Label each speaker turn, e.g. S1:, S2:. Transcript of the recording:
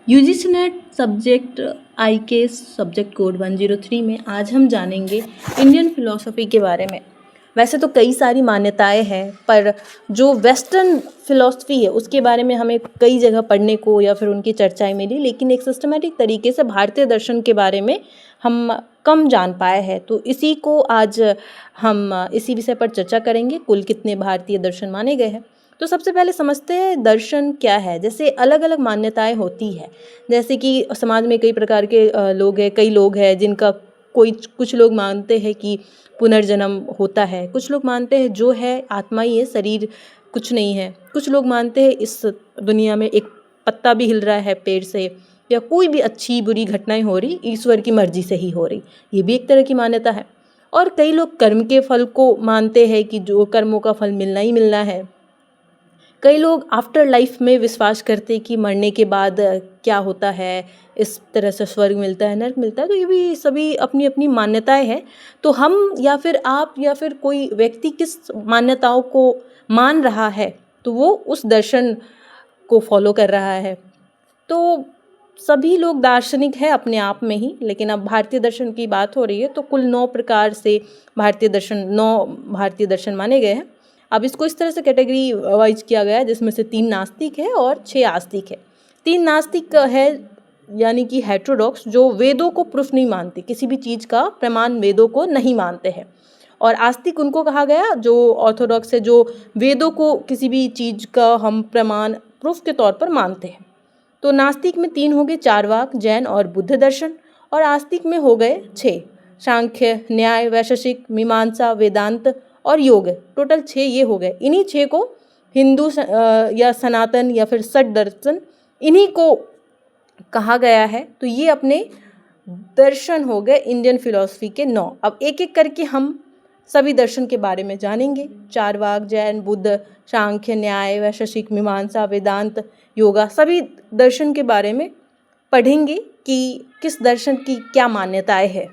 S1: UGC net subject IK subject code 103 में आज हम जानेंगे इंडियन फिलॉसफी के बारे में। वैसे तो कई सारी मान्यताएं हैं, पर जो वेस्टर्न फिलॉसफी है उसके बारे में हमें कई जगह पढ़ने को या फिर उनकी चर्चाएं मिली, लेकिन एक सिस्टमेटिक तरीके से भारतीय दर्शन के बारे में हम कम जान पाए हैं। तो इसी को आज हम इसी विषय पर चर्चा करेंगे, कुल कितने भारतीय दर्शन माने गए हैं। तो सबसे पहले समझते हैं दर्शन क्या है। जैसे अलग अलग मान्यताएं होती है, जैसे कि समाज में कई प्रकार के लोग हैं, कई लोग हैं जिनका कुछ लोग मानते हैं कि पुनर्जन्म होता है, कुछ लोग मानते हैं जो है आत्मा ही है, शरीर कुछ नहीं है, कुछ लोग मानते हैं इस दुनिया में एक पत्ता भी हिल रहा है पेड़ से, या कोई भी अच्छी बुरी घटनाएं हो रही ईश्वर की मर्जी से ही हो रही, ये भी एक तरह की मान्यता है। और कई लोग कर्म के फल को मानते हैं कि जो कर्मों का फल मिलना ही मिलना है। कई लोग आफ्टर लाइफ में विश्वास करते हैं कि मरने के बाद क्या होता है, इस तरह से स्वर्ग मिलता है, नर्क मिलता है। तो ये भी सभी अपनी अपनी मान्यताएं हैं। तो हम या फिर आप या फिर कोई व्यक्ति किस मान्यताओं को मान रहा है, तो वो उस दर्शन को फॉलो कर रहा है। तो सभी लोग दार्शनिक है अपने आप में ही, लेकिन अब भारतीय दर्शन की बात हो रही है तो कुल 9 प्रकार से नौ भारतीय दर्शन माने गए हैं। अब इसको इस तरह से कैटेगरी वाइज किया गया है, जिसमें से 3 नास्तिक है और 6 आस्तिक है। 3 नास्तिक है यानी कि हेटेरोडॉक्स, जो वेदों को प्रूफ नहीं मानते, किसी भी चीज़ का प्रमाण वेदों को नहीं मानते हैं। और आस्तिक उनको कहा गया जो ऑर्थोडॉक्स है, जो वेदों को किसी भी चीज़ का हम प्रमाण प्रूफ के तौर पर मानते हैं। तो नास्तिक में 3 हो गए, चारवाक, जैन और बुद्ध दर्शन। और आस्तिक में हो गए 6, सांख्य, न्याय, वैशेषिक, मीमांसा, वेदांत और योग। टोटल 6 ये हो गए। इन्हीं 6 को हिंदू या सनातन या फिर षट दर्शन, इन्हीं को कहा गया है। तो ये अपने दर्शन हो गए इंडियन फिलॉसफी के 9। अब एक एक करके हम सभी दर्शन के बारे में जानेंगे। चारवाक, जैन, बुद्ध, सांख्य, न्याय, वैशेषिक, मीमांसा, वेदांत, योगा, सभी दर्शन के बारे में पढ़ेंगे कि किस दर्शन की क्या मान्यताएं है।